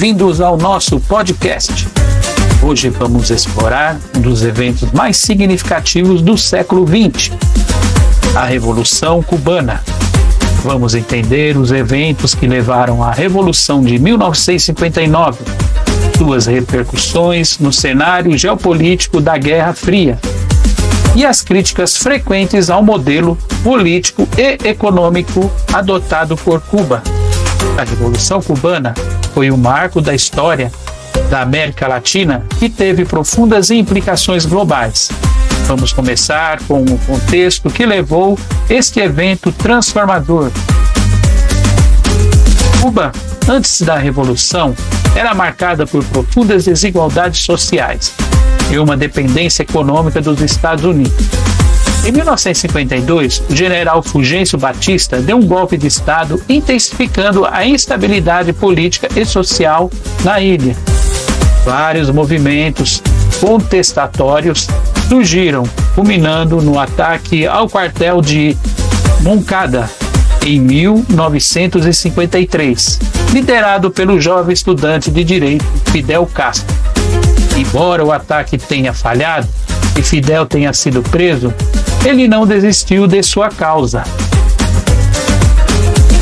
bem-vindos ao nosso podcast. Hoje vamos explorar um dos eventos mais significativos do século XX, a Revolução Cubana. Vamos entender os eventos que levaram à Revolução de 1959, suas repercussões no cenário geopolítico da Guerra Fria e as críticas frequentes ao modelo político e econômico adotado por Cuba. A Revolução Cubana foi um marco da história da América Latina que teve profundas implicações globais. Vamos começar com o contexto que levou este evento transformador. Cuba, antes da Revolução, era marcada por profundas desigualdades sociais e uma dependência econômica dos Estados Unidos. Em 1952, o general Fulgêncio Batista deu um golpe de Estado, intensificando a instabilidade política e social na ilha. Vários movimentos contestatórios surgiram, culminando no ataque ao quartel de Moncada, em 1953, liderado pelo jovem estudante de direito Fidel Castro. Embora o ataque tenha falhado e Fidel tenha sido preso, ele não desistiu de sua causa.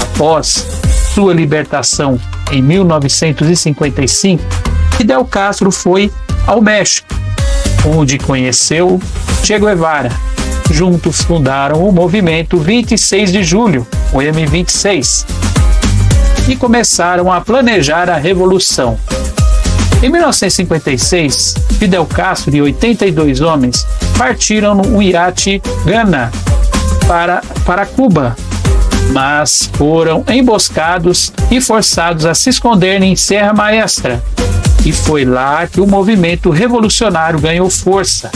Após sua libertação em 1955, Fidel Castro foi ao México, onde conheceu Che Guevara. Juntos fundaram o movimento 26 de Julho, o M26, e começaram a planejar a revolução. Em 1956, Fidel Castro e 82 homens partiram no iate Gana para Cuba, mas foram emboscados e forçados a se esconder em Serra Maestra. E foi lá que o movimento revolucionário ganhou força,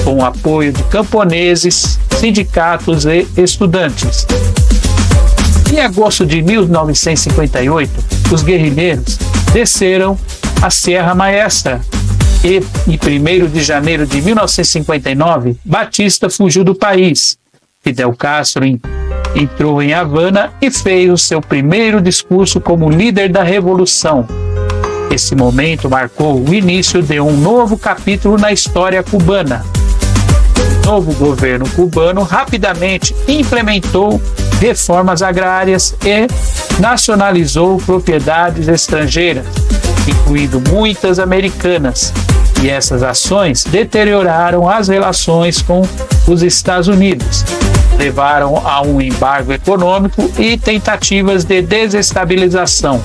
com o apoio de camponeses, sindicatos e estudantes. Em agosto de 1958, os guerrilheiros desceram a Serra Maestra e, em 1º de janeiro de 1959, Batista fugiu do país. Fidel Castro entrou em Havana e fez o seu primeiro discurso como líder da revolução. Esse momento marcou o início de um novo capítulo na história cubana. O novo governo cubano rapidamente implementou reformas agrárias e nacionalizou propriedades estrangeiras, incluindo muitas americanas, e essas ações deterioraram as relações com os Estados Unidos, levaram a um embargo econômico e tentativas de desestabilização,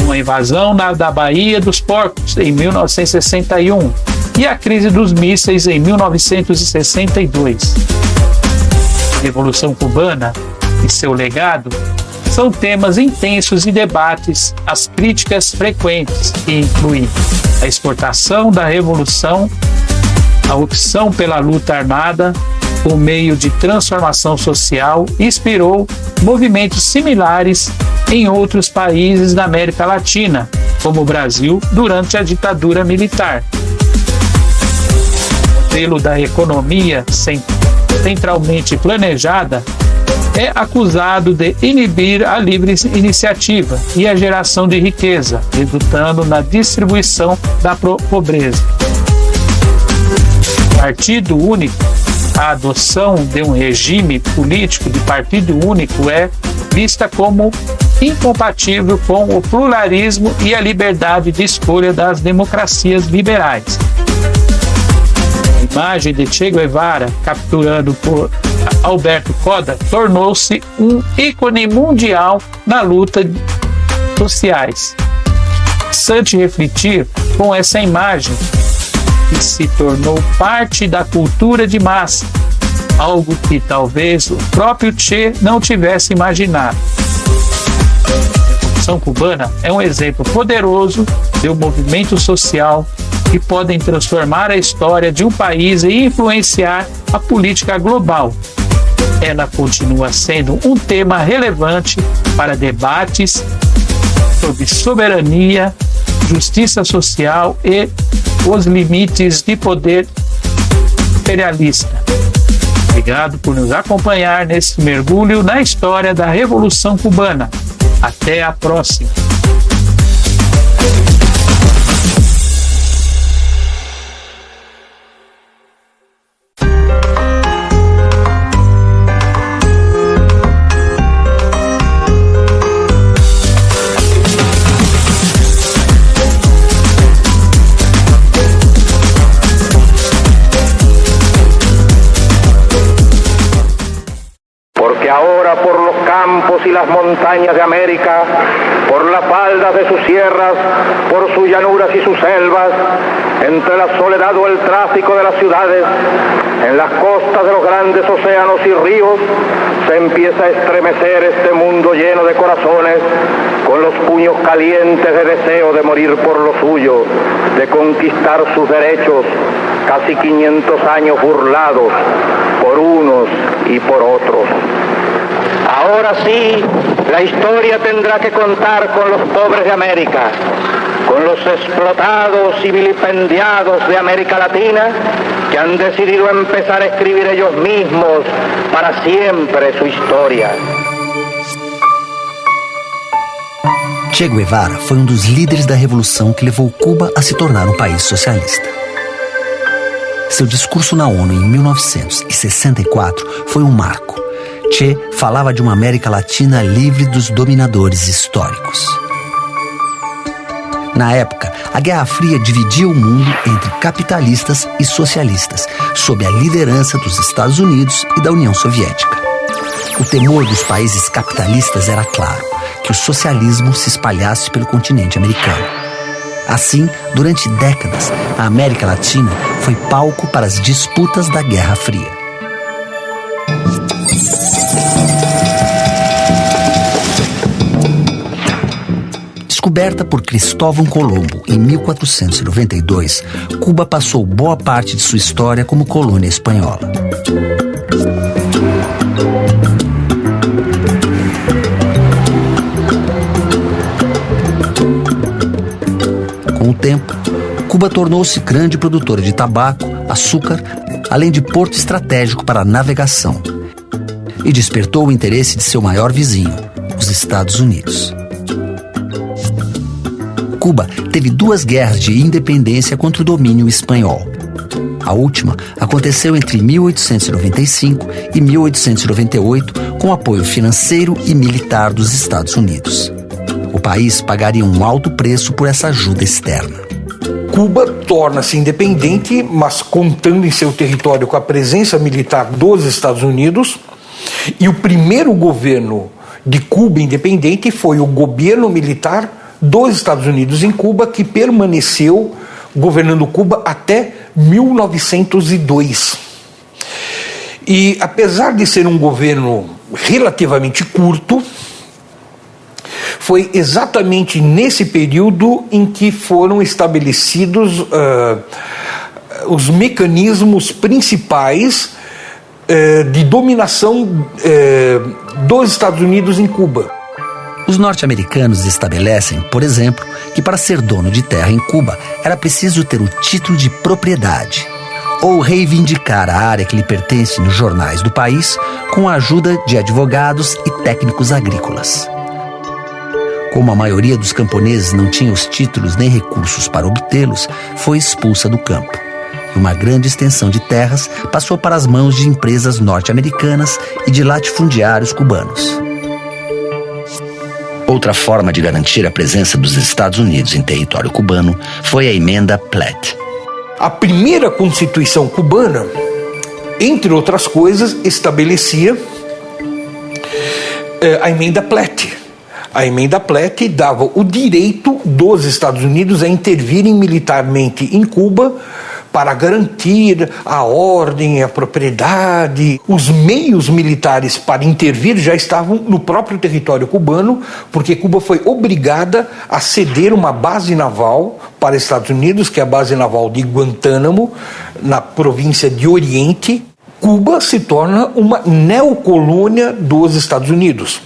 uma invasão da Baía dos Porcos em 1961 e a crise dos mísseis em 1962. A Revolução Cubana e seu legado são temas intensos e debates, as críticas frequentes, que incluem a exportação da revolução, a opção pela luta armada, por meio de transformação social, inspirou movimentos similares em outros países da América Latina, como o Brasil, durante a ditadura militar. O modelo da economia centralmente planejada é acusado de inibir a livre iniciativa e a geração de riqueza, resultando na distribuição da pobreza. Partido único. A adoção de um regime político de partido único é vista como incompatível com o pluralismo e a liberdade de escolha das democracias liberais. A imagem de Che Guevara, capturado por Alberto Coda, tornou-se um ícone mundial na luta sociais. Interessante refletir com essa imagem, que se tornou parte da cultura de massa, algo que talvez o próprio Che não tivesse imaginado. A Revolução Cubana é um exemplo poderoso de um movimento social que podem transformar a história de um país e influenciar a política global. Ela continua sendo um tema relevante para debates sobre soberania, justiça social e os limites de poder imperialista. Obrigado por nos acompanhar nesse mergulho na história da Revolução Cubana. Até a próxima! campos y las montañas de América, por las faldas de sus sierras, por sus llanuras y sus selvas, entre la soledad o el tráfico de las ciudades, en las costas de los grandes océanos y ríos, se empieza a estremecer este mundo lleno de corazones, con los puños calientes de deseo de morir por lo suyo, de conquistar sus derechos, casi 500 años burlados por unos y por otros. Ahora sí, la historia tendrá que contar con los pobres de América, con los explotados y vilipendiados de América Latina, que han decidido empezar a escribir ellos mismos para siempre su historia. Che Guevara foi dos líderes da revolução que levou Cuba a se tornar um país socialista. Seu discurso na ONU em 1964 foi um marco. Che falava de uma América Latina livre dos dominadores históricos. Na época, a Guerra Fria dividia o mundo entre capitalistas e socialistas, sob a liderança dos Estados Unidos e da União Soviética. O temor dos países capitalistas era claro, que o socialismo se espalhasse pelo continente americano. Assim, durante décadas, a América Latina foi palco para as disputas da Guerra Fria. Descoberta por Cristóvão Colombo em 1492, Cuba passou boa parte de sua história como colônia espanhola. Com o tempo, Cuba tornou-se grande produtora de tabaco, açúcar, além de porto estratégico para a navegação, e despertou o interesse de seu maior vizinho, os Estados Unidos. Cuba teve 2 guerras de independência contra o domínio espanhol. A última aconteceu entre 1895 e 1898 com apoio financeiro e militar dos Estados Unidos. O país pagaria um alto preço por essa ajuda externa. Cuba torna-se independente, mas contando em seu território com a presença militar dos Estados Unidos, e o primeiro governo de Cuba independente foi o governo militar dos Estados Unidos em Cuba, que permaneceu governando Cuba até 1902. E apesar de ser um governo relativamente curto, foi exatamente nesse período em que foram estabelecidos os mecanismos principais de dominação dos Estados Unidos em Cuba. Os norte-americanos estabelecem, por exemplo, que para ser dono de terra em Cuba era preciso ter o título de propriedade ou reivindicar a área que lhe pertence nos jornais do país com a ajuda de advogados e técnicos agrícolas. Como a maioria dos camponeses não tinha os títulos nem recursos para obtê-los, foi expulsa do campo. E uma grande extensão de terras passou para as mãos de empresas norte-americanas e de latifundiários cubanos. Outra forma de garantir a presença dos Estados Unidos em território cubano foi a Emenda Platt. A primeira Constituição cubana, entre outras coisas, estabelecia a Emenda Platt. A Emenda Platt dava o direito dos Estados Unidos a intervirem militarmente em Cuba para garantir a ordem, a propriedade. Os meios militares para intervir já estavam no próprio território cubano, porque Cuba foi obrigada a ceder uma base naval para os Estados Unidos, que é a base naval de Guantánamo, na província de Oriente. Cuba se torna uma neocolônia dos Estados Unidos.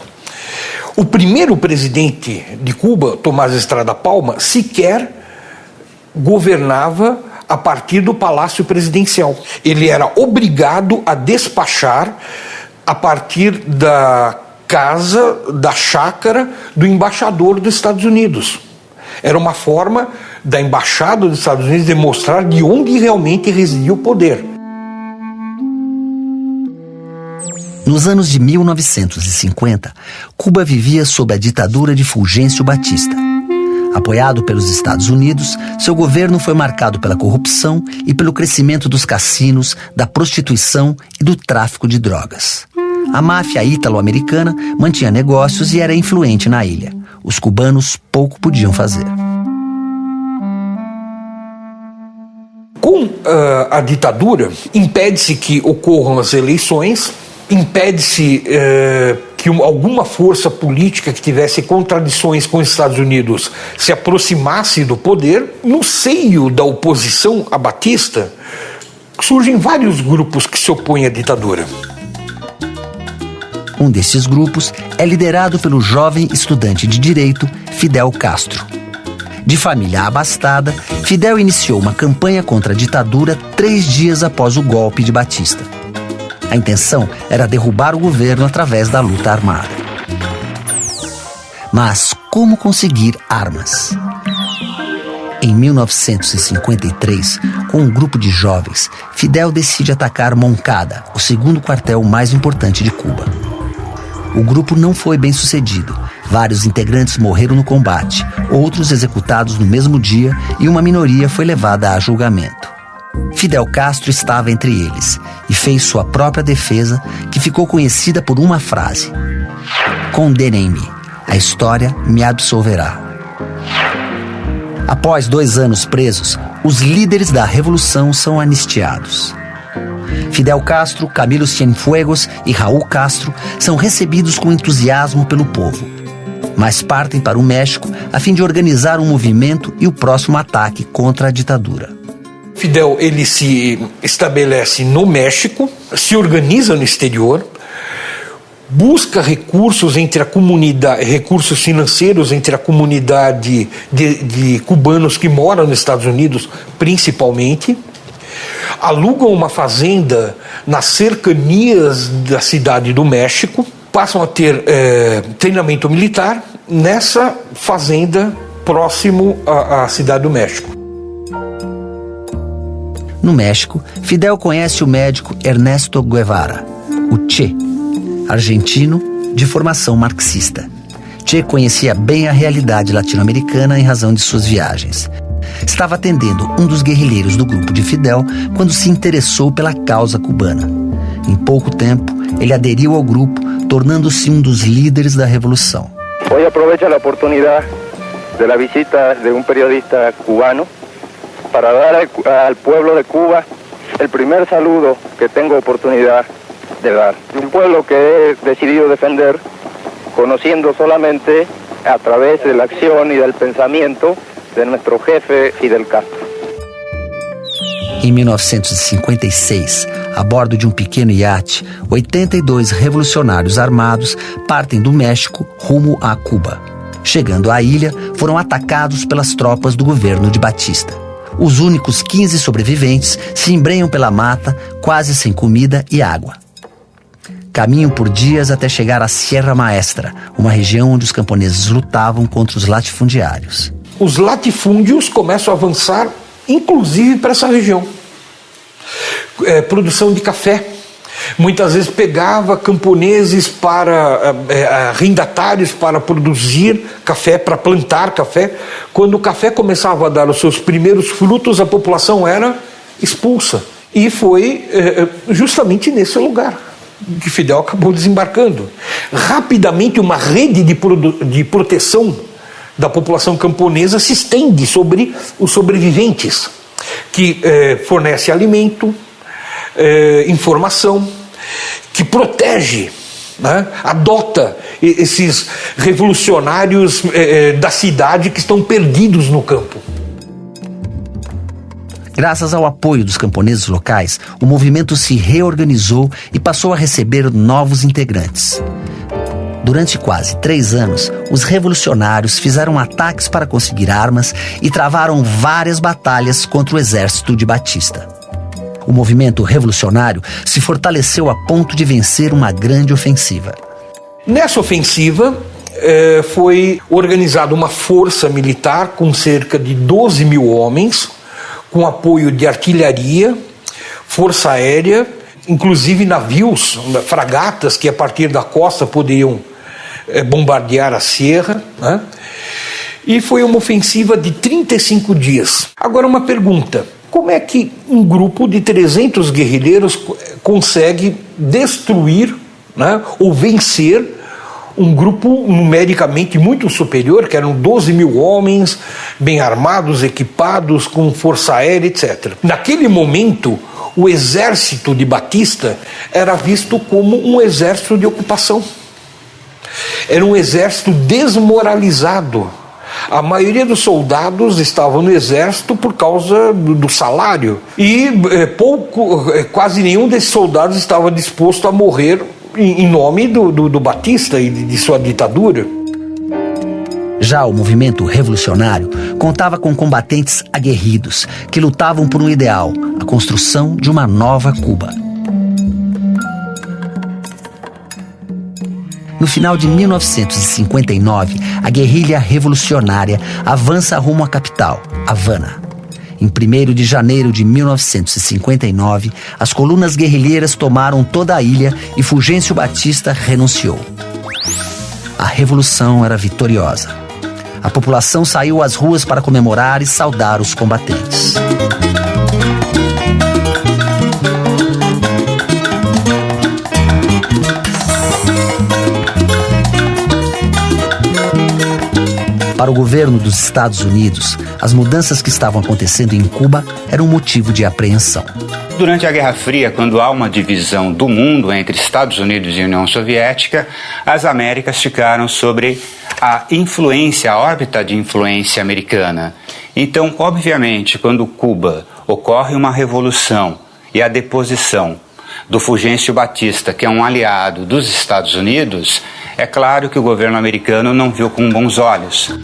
O primeiro presidente de Cuba, Tomás Estrada Palma, sequer governava a partir do Palácio Presidencial. Ele era obrigado a despachar a partir da casa, da chácara do embaixador dos Estados Unidos. Era uma forma da embaixada dos Estados Unidos demonstrar de onde realmente residia o poder. Nos anos de 1950, Cuba vivia sob a ditadura de Fulgêncio Batista. Apoiado pelos Estados Unidos, seu governo foi marcado pela corrupção e pelo crescimento dos cassinos, da prostituição e do tráfico de drogas. A máfia ítalo-americana mantinha negócios e era influente na ilha. Os cubanos pouco podiam fazer. Com a ditadura, impede-se que ocorram as eleições, impede-se que alguma força política que tivesse contradições com os Estados Unidos se aproximasse do poder. No seio da oposição a Batista, surgem vários grupos que se opõem à ditadura. Um desses grupos é liderado pelo jovem estudante de direito Fidel Castro. De família abastada, Fidel iniciou uma campanha contra a ditadura 3 dias após o golpe de Batista. A intenção era derrubar o governo através da luta armada. Mas como conseguir armas? Em 1953, com um grupo de jovens, Fidel decide atacar Moncada, o segundo quartel mais importante de Cuba. O grupo não foi bem sucedido. Vários integrantes morreram no combate, outros executados no mesmo dia e uma minoria foi levada a julgamento. Fidel Castro estava entre eles e fez sua própria defesa, que ficou conhecida por uma frase: "Condenem-me, a história me absolverá". Após 2 anos presos, os líderes da revolução são anistiados. Fidel Castro, Camilo Cienfuegos e Raul Castro são recebidos com entusiasmo pelo povo, mas partem para o México a fim de organizar um movimento e o próximo ataque contra a ditadura. Fidel ele se estabelece no México, se organiza no exterior, busca recursos entre a comunidade, recursos financeiros entre a comunidade de cubanos que moram nos Estados Unidos, principalmente. Alugam uma fazenda nas cercanias da cidade do México, passam a ter treinamento militar nessa fazenda próximo à cidade do México. No México, Fidel conhece o médico Ernesto Guevara, o Che, argentino de formação marxista. Che conhecia bem a realidade latino-americana em razão de suas viagens. Estava atendendo um dos guerrilheiros do grupo de Fidel quando se interessou pela causa cubana. Em pouco tempo, ele aderiu ao grupo, tornando-se um dos líderes da revolução. Hoy aprovecho a oportunidad de la visita de un periodista cubano para dar al pueblo de Cuba el primer saludo que tengo oportunidad de dar. Un pueblo que he decidido defender, conociendo solamente a través de la acción y del pensamiento de nuestro jefe Fidel Castro. Em 1956, a bordo de um pequeno iate, 82 revolucionários armados partem do México rumo a Cuba. Chegando à ilha, foram atacados pelas tropas do governo de Batista. Os únicos 15 sobreviventes se embrenham pela mata, quase sem comida e água. Caminham por dias até chegar à Sierra Maestra, uma região onde os camponeses lutavam contra os latifundiários. Os latifúndios começam a avançar, inclusive para essa região. Produção de café. Muitas vezes pegava camponeses para arrendatários para produzir café, para plantar café. Quando o café começava a dar os seus primeiros frutos, a população era expulsa. E foi justamente nesse lugar que Fidel acabou desembarcando. Rapidamente, uma rede de proteção da população camponesa se estende sobre os sobreviventes, que fornece alimento, informação, que protege, né, adota esses revolucionários da cidade que estão perdidos no campo. Graças ao apoio dos camponeses locais, o movimento se reorganizou e passou a receber novos integrantes. Durante quase 3 anos, os revolucionários fizeram ataques para conseguir armas e travaram várias batalhas contra o exército de Batista. O movimento revolucionário se fortaleceu a ponto de vencer uma grande ofensiva. Nessa ofensiva, foi organizada uma força militar com cerca de 12 mil homens, com apoio de artilharia, força aérea, inclusive navios, fragatas que a partir da costa poderiam bombardear a Sierra, né? E foi uma ofensiva de 35 dias. Agora uma pergunta: como é que um grupo de 300 guerrilheiros consegue destruir né, ou vencer um grupo numericamente muito superior, que eram 12 mil homens, bem armados, equipados, com força aérea, etc. Naquele momento, o exército de Batista era visto como um exército de ocupação. Era um exército desmoralizado. A maioria dos soldados estavam no exército por causa do salário. E quase nenhum desses soldados estava disposto a morrer em nome do Batista e de sua ditadura. Já o movimento revolucionário contava com combatentes aguerridos que lutavam por um ideal, a construção de uma nova Cuba. No final de 1959, a guerrilha revolucionária avança rumo à capital, Havana. Em 1º de janeiro de 1959, as colunas guerrilheiras tomaram toda a ilha e Fulgêncio Batista renunciou. A revolução era vitoriosa. A população saiu às ruas para comemorar e saudar os combatentes. Para o governo dos Estados Unidos, as mudanças que estavam acontecendo em Cuba eram motivo de apreensão. Durante a Guerra Fria, quando há uma divisão do mundo entre Estados Unidos e União Soviética, as Américas ficaram sobre a influência, a órbita de influência americana. Então, obviamente, quando Cuba ocorre uma revolução e a deposição do Fulgêncio Batista, que é um aliado dos Estados Unidos, é claro que o governo americano não viu com bons olhos.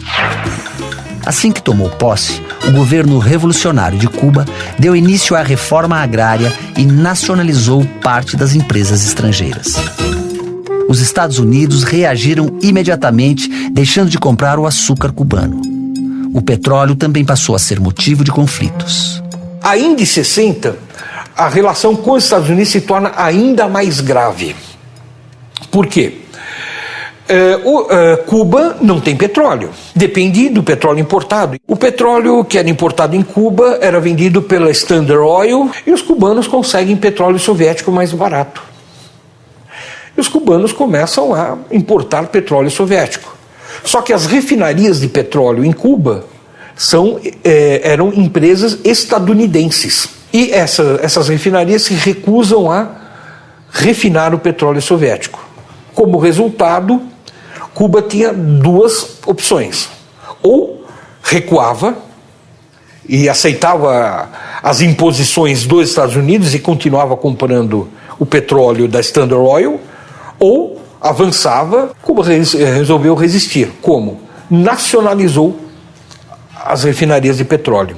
Assim que tomou posse, o governo revolucionário de Cuba deu início à reforma agrária e nacionalizou parte das empresas estrangeiras. Os Estados Unidos reagiram imediatamente, deixando de comprar o açúcar cubano. O petróleo também passou a ser motivo de conflitos. Ainda em 60, a relação com os Estados Unidos se torna ainda mais grave. Por quê? Cuba não tem petróleo, depende do petróleo importado. O petróleo que era importado em Cuba era vendido pela Standard Oil e os cubanos conseguem petróleo soviético mais barato. E os cubanos começam a importar petróleo soviético. Só que as refinarias de petróleo em Cuba eram empresas estadunidenses. E essas refinarias se recusam a refinar o petróleo soviético. Como resultado, Cuba tinha duas opções. Ou recuava e aceitava as imposições dos Estados Unidos e continuava comprando o petróleo da Standard Oil, ou avançava. Cuba resolveu resistir. Como? Nacionalizou as refinarias de petróleo.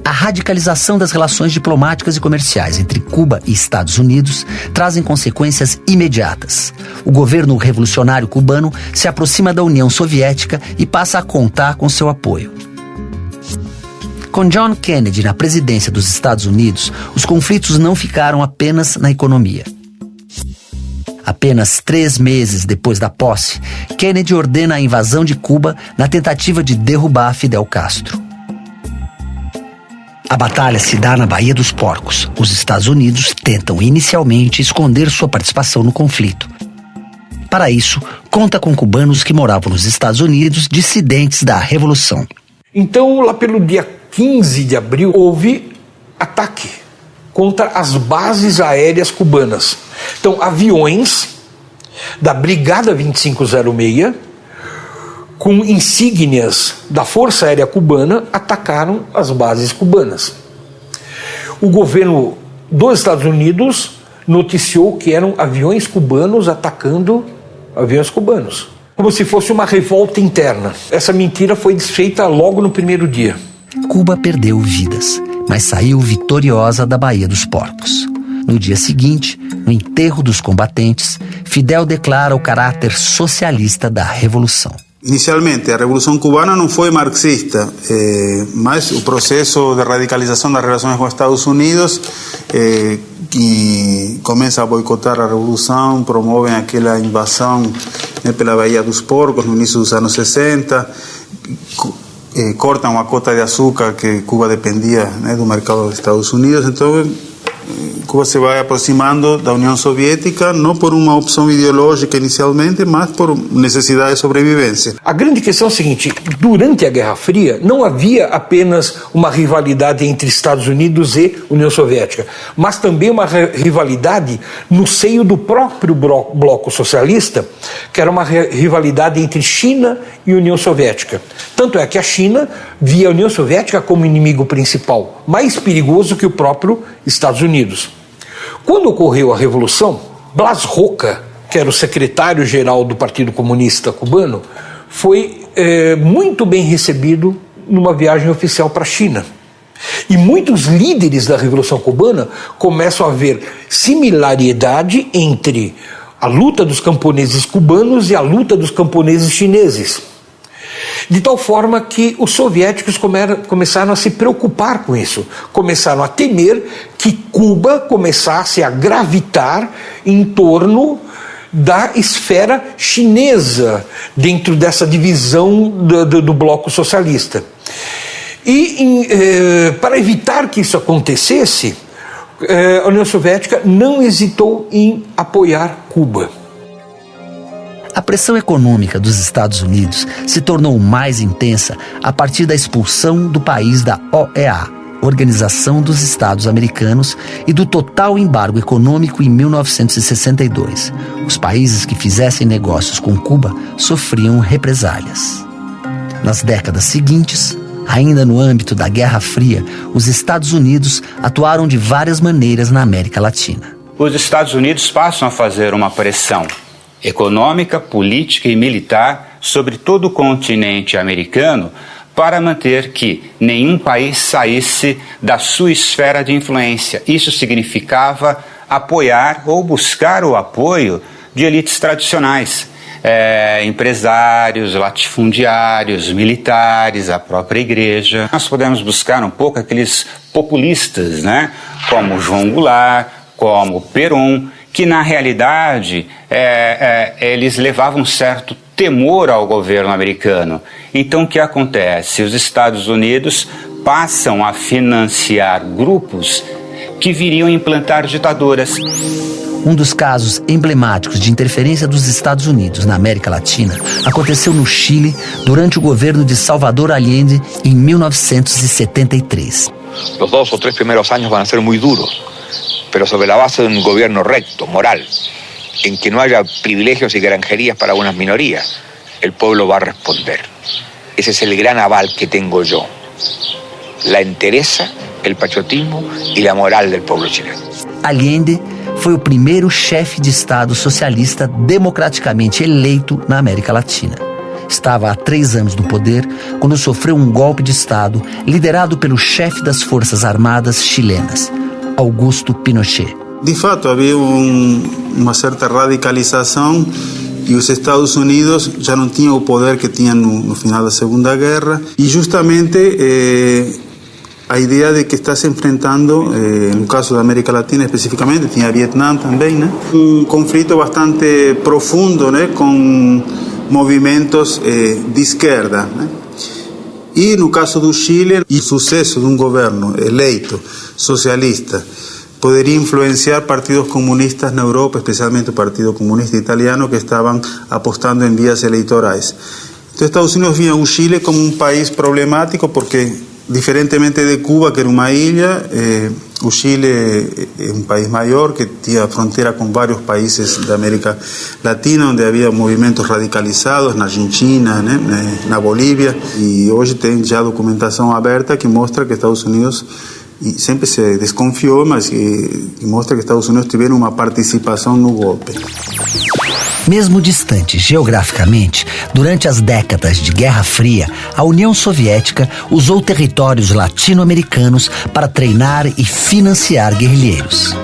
A radicalização das relações diplomáticas e comerciais entre Cuba e Estados Unidos trazem consequências imediatas. O governo revolucionário cubano se aproxima da União Soviética e passa a contar com seu apoio. Com John Kennedy na presidência dos Estados Unidos, os conflitos não ficaram apenas na economia. Apenas 3 meses depois da posse, Kennedy ordena a invasão de Cuba na tentativa de derrubar Fidel Castro. A batalha se dá na Baía dos Porcos. Os Estados Unidos tentam inicialmente esconder sua participação no conflito. Para isso, conta com cubanos que moravam nos Estados Unidos, dissidentes da Revolução. Então, lá pelo dia 15 de abril, houve ataque contra as bases aéreas cubanas. Então, aviões da Brigada 2506, com insígnias da Força Aérea Cubana, atacaram as bases cubanas. O governo dos Estados Unidos noticiou que eram aviões cubanos atacando aviões cubanos, como se fosse uma revolta interna. Essa mentira foi desfeita logo no primeiro dia. Cuba perdeu vidas, mas saiu vitoriosa da Baía dos Porcos. No dia seguinte, no enterro dos combatentes, Fidel declara o caráter socialista da Revolução. Inicialmente, a Revolução Cubana não foi marxista, mas o processo de radicalização das relações com os Estados Unidos, que começa a boicotar a Revolução, promovem aquela invasão pela Baía dos Porcos no início dos anos 60, cortam a cota de açúcar que Cuba dependia do mercado dos Estados Unidos. Então, Cuba se vai aproximando da União Soviética, não por uma opção ideológica inicialmente, mas por necessidade de sobrevivência. A grande questão é a seguinte: durante a Guerra Fria não havia apenas uma rivalidade entre Estados Unidos e União Soviética, mas também uma rivalidade no seio do próprio bloco socialista, que era uma rivalidade entre China e União Soviética. Tanto é que a China via a União Soviética como inimigo principal, mais perigoso que o próprio Estados Unidos. Quando ocorreu a Revolução, Blas Roca, que era o secretário-geral do Partido Comunista Cubano, foi muito bem recebido numa viagem oficial para a China. E muitos líderes da Revolução Cubana começam a ver similaridade entre a luta dos camponeses cubanos e a luta dos camponeses chineses. De tal forma que os soviéticos começaram a se preocupar com isso, começaram a temer que Cuba começasse a gravitar em torno da esfera chinesa, dentro dessa divisão do bloco socialista. E para evitar que isso acontecesse, a União Soviética não hesitou em apoiar Cuba. A pressão econômica dos Estados Unidos se tornou mais intensa a partir da expulsão do país da OEA, Organização dos Estados Americanos, e do total embargo econômico em 1962. Os países que fizessem negócios com Cuba sofriam represálias. Nas décadas seguintes, ainda no âmbito da Guerra Fria, os Estados Unidos atuaram de várias maneiras na América Latina. Os Estados Unidos passam a fazer uma pressão econômica, política e militar sobre todo o continente americano para manter que nenhum país saísse da sua esfera de influência. Isso significava apoiar ou buscar o apoio de elites tradicionais, empresários, latifundiários, militares, a própria igreja. Nós podemos buscar um pouco aqueles populistas, né, como João Goulart, como Perón, que na realidade eles levavam um certo temor ao governo americano. Então o que acontece? Os Estados Unidos passam a financiar grupos que viriam implantar ditaduras. Um dos casos emblemáticos de interferência dos Estados Unidos na América Latina aconteceu no Chile durante o governo de Salvador Allende em 1973. Los 2 o 3 primeros años van a ser muy duros, pero sobre la base de un gobierno recto, moral, en que no haya privilegios y granjerías para unas minorías, el pueblo va a responder. Ese es el gran aval que tengo yo. La entereza, el patriotismo y la moral del pueblo chileno. Allende foi o primeiro chefe de Estado socialista democraticamente eleito na América Latina. Estava há 3 anos no poder quando sofreu um golpe de Estado liderado pelo chefe das Forças Armadas chilenas, Augusto Pinochet. De fato, havia uma certa radicalização e os Estados Unidos já não tinham o poder que tinham no final da Segunda Guerra e justamente a ideia de que está se enfrentando, no caso da América Latina especificamente, tinha Vietnã também, né? Um conflito bastante profundo, né? Com movimentos de esquerda, né? E no caso do Chile, o sucesso de um governo eleito socialista poderia influenciar partidos comunistas na Europa, especialmente o Partido Comunista Italiano, que estavam apostando em vias eleitorais. Então, Estados Unidos via o Chile como um país problemático porque, diferentemente de Cuba, que era uma ilha, o Chile é um país maior que tinha fronteira com vários países da América Latina, onde havia movimentos radicalizados na Argentina, né, na Bolívia, e hoje tem já documentação aberta que mostra que Estados Unidos, e sempre se desconfiou, mas que mostra que Estados Unidos tiveram uma participação no golpe. Mesmo distante geograficamente, durante as décadas de Guerra Fria, a União Soviética usou territórios latino-americanos para treinar e financiar guerrilheiros.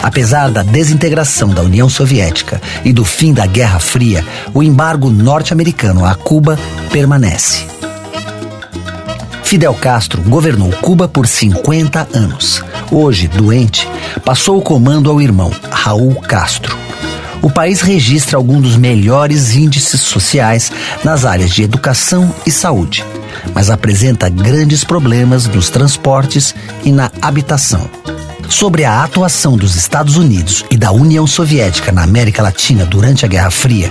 Apesar da desintegração da União Soviética e do fim da Guerra Fria, o embargo norte-americano a Cuba permanece. Fidel Castro governou Cuba por 50 anos. Hoje, doente, passou o comando ao irmão, Raul Castro. O país registra alguns dos melhores índices sociais nas áreas de educação e saúde. mas apresenta grandes problemas nos transportes e na habitação. Sobre a atuação dos Estados Unidos e da União Soviética na América Latina durante a Guerra Fria,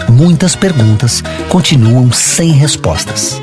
muitas perguntas continuam sem respostas.